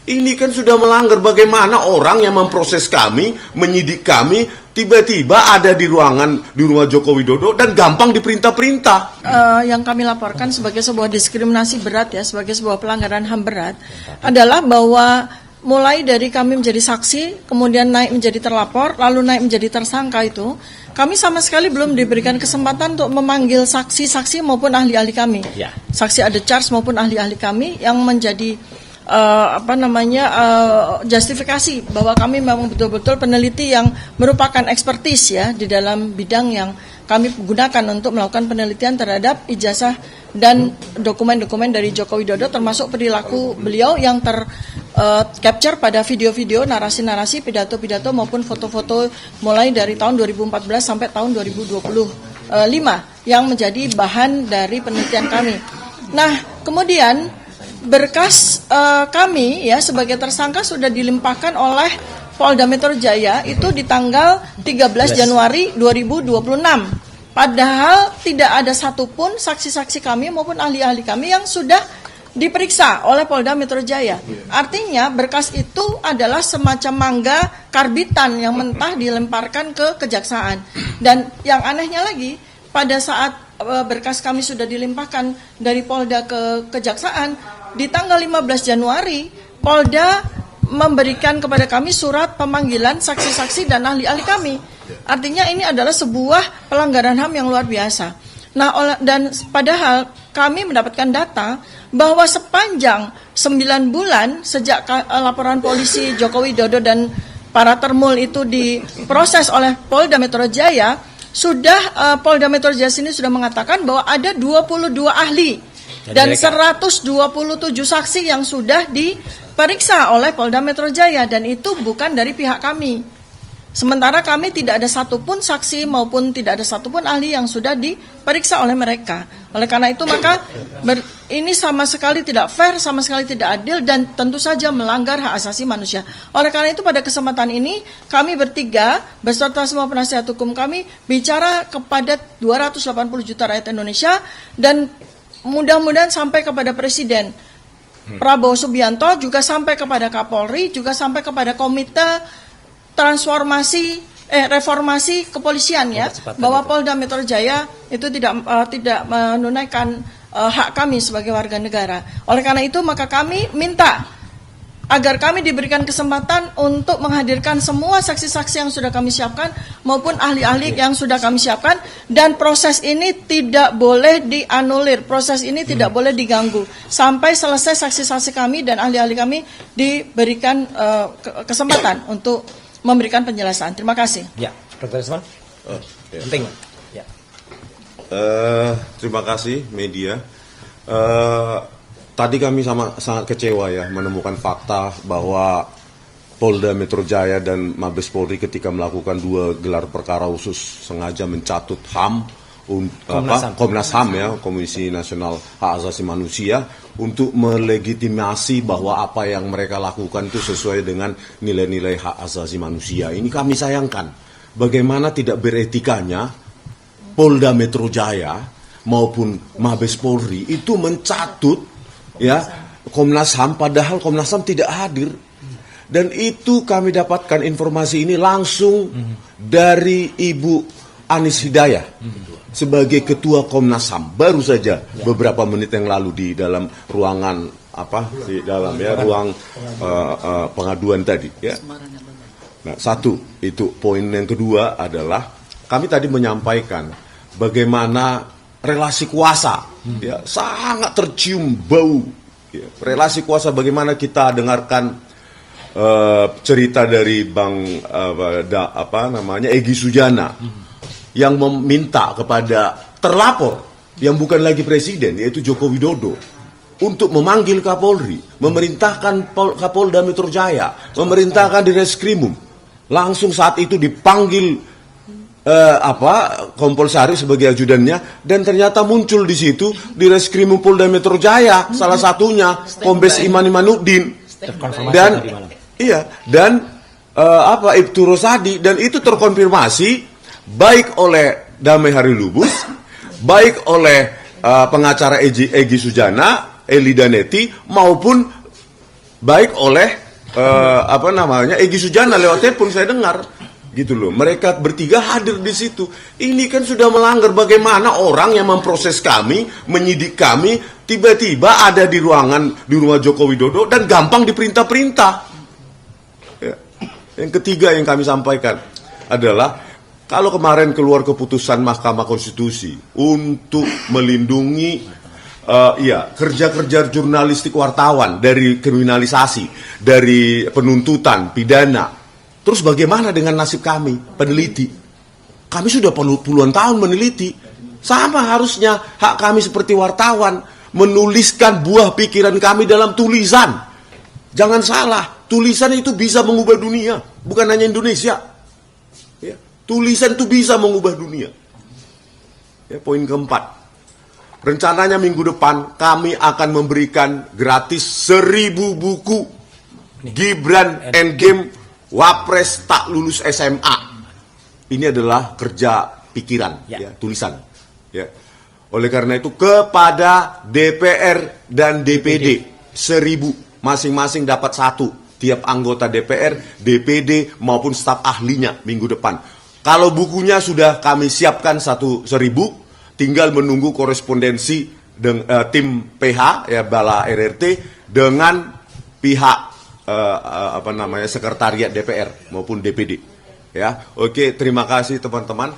Ini kan sudah melanggar. Bagaimana orang yang memproses kami, menyidik kami, tiba-tiba ada di rumah Joko Widodo dan gampang diperintah-perintah. Yang kami laporkan sebagai sebuah diskriminasi berat ya, sebagai sebuah pelanggaran HAM berat adalah bahwa mulai dari kami menjadi saksi, kemudian naik menjadi terlapor, lalu naik menjadi tersangka itu, kami sama sekali belum diberikan kesempatan untuk memanggil saksi-saksi maupun ahli-ahli kami. Ya. Saksi ada charge maupun ahli-ahli kami yang menjadi justifikasi bahwa kami memang betul-betul peneliti yang merupakan ekspertis ya di dalam bidang yang kami gunakan untuk melakukan penelitian terhadap ijazah dan dokumen-dokumen dari Joko Widodo, termasuk perilaku beliau yang capture pada video-video, narasi-narasi, pidato-pidato maupun foto-foto mulai dari tahun 2014 sampai tahun 2025 yang menjadi bahan dari penelitian kami. Nah, kemudian berkas kami ya sebagai tersangka sudah dilimpahkan oleh Polda Metro Jaya itu di tanggal 13 Januari 2026. Padahal tidak ada satupun saksi-saksi kami maupun ahli-ahli kami yang sudah diperiksa oleh Polda Metro Jaya. Artinya berkas itu adalah semacam mangga karbitan yang mentah dilemparkan ke kejaksaan. Dan yang anehnya lagi, pada saat berkas kami sudah dilimpahkan dari Polda ke kejaksaan, di tanggal 15 Januari, Polda memberikan kepada kami surat pemanggilan saksi-saksi dan ahli-ahli kami. Artinya ini adalah sebuah pelanggaran HAM yang luar biasa. Nah, dan padahal kami mendapatkan data bahwa sepanjang 9 bulan sejak laporan polisi Joko Widodo dan para termul itu diproses oleh Polda Metro Jaya, sudah Polda Metro Jaya sini sudah mengatakan bahwa ada 22 ahli dan 127 saksi yang sudah diperiksa oleh Polda Metro Jaya, dan itu bukan dari pihak kami. Sementara kami tidak ada satupun saksi maupun tidak ada satupun ahli yang sudah diperiksa oleh mereka. Oleh karena itu maka ini sama sekali tidak fair, sama sekali tidak adil, dan tentu saja melanggar hak asasi manusia. Oleh karena itu pada kesempatan ini kami bertiga beserta semua penasihat hukum kami bicara kepada 280 juta rakyat Indonesia, dan mudah-mudahan sampai kepada Presiden Prabowo Subianto, juga sampai kepada Kapolri, juga sampai kepada Komite Reformasi Kepolisian ya, bahwa Polda Metro Jaya itu tidak menunaikan hak kami sebagai warga negara. Oleh karena itu maka kami minta agar kami diberikan kesempatan untuk menghadirkan semua saksi-saksi yang sudah kami siapkan maupun ahli-ahli yang sudah kami siapkan, dan proses ini tidak boleh dianulir, proses ini tidak boleh diganggu sampai selesai saksi-saksi kami dan ahli-ahli kami diberikan kesempatan untuk memberikan penjelasan. Terima kasih. Ya, Dr. Isman. Penting. Ya. Terima kasih media. Tadi kami sangat kecewa ya menemukan fakta bahwa Polda Metro Jaya dan Mabes Polri ketika melakukan 2 gelar perkara khusus sengaja mencatut HAM, Komnas HAM ya, Komisi Nasional Hak Asasi Manusia, untuk melegitimasi bahwa apa yang mereka lakukan itu sesuai dengan nilai-nilai hak asasi manusia. Ini kami sayangkan. Bagaimana tidak beretikanya Polda Metro Jaya maupun Mabes Polri itu mencatut ya Komnas HAM, padahal Komnas HAM tidak hadir. Dan itu kami dapatkan informasi ini langsung dari Ibu Anis Hidayah sebagai Ketua Komnas HAM, baru saja beberapa menit yang lalu di dalam ruangan ruang pengaduan tadi ya. Nah, satu itu poin. Yang kedua adalah kami tadi menyampaikan bagaimana relasi kuasa ya, sangat tercium bau ya. Relasi kuasa, bagaimana kita dengarkan cerita dari Bang Egy Sujana yang meminta kepada terlapor yang bukan lagi presiden, yaitu Joko Widodo, untuk memanggil Kapolri, memerintahkan Kapolda Metro Jaya, memerintahkan di Reskrimum. Langsung saat itu dipanggil Kompol Sari sebagai ajudannya, dan ternyata muncul di situ di Reskrimum Polda Metro Jaya salah satunya Kombes Iman Imanuddin dan Ibtu Rosadi, dan itu terkonfirmasi baik oleh Damai Hari Lubus, baik oleh pengacara Egy Sujana, Eli Daneti, maupun baik oleh Egy Sujana lewat telepon saya dengar gitu loh. Mereka bertiga hadir di situ. Ini kan sudah melanggar. Bagaimana orang yang memproses kami, menyidik kami, tiba-tiba ada di rumah Joko Widodo dan gampang diperintah-perintah. Ya. Yang ketiga yang kami sampaikan adalah kalau kemarin keluar keputusan Mahkamah Konstitusi untuk melindungi kerja-kerja jurnalistik wartawan dari kriminalisasi, dari penuntutan, pidana. Terus bagaimana dengan nasib kami, peneliti? Kami sudah puluhan tahun meneliti. Sama harusnya hak kami seperti wartawan, menuliskan buah pikiran kami dalam tulisan. Jangan salah, tulisan itu bisa mengubah dunia, bukan hanya Indonesia. Ya, tulisan itu bisa mengubah dunia. Ya, poin keempat. Rencananya minggu depan kami akan memberikan gratis 1000 buku Gibran Endgame Wapres tak lulus SMA. Ini adalah kerja pikiran, ya, tulisan. Ya. Oleh karena itu kepada DPR dan DPD 1000 masing-masing dapat 1 tiap anggota DPR, DPD maupun staf ahlinya minggu depan. Kalau bukunya sudah kami siapkan 1000, tinggal menunggu korespondensi tim PH ya Bala RRT dengan pihak sekretariat DPR maupun DPD. Ya, oke, terima kasih teman-teman.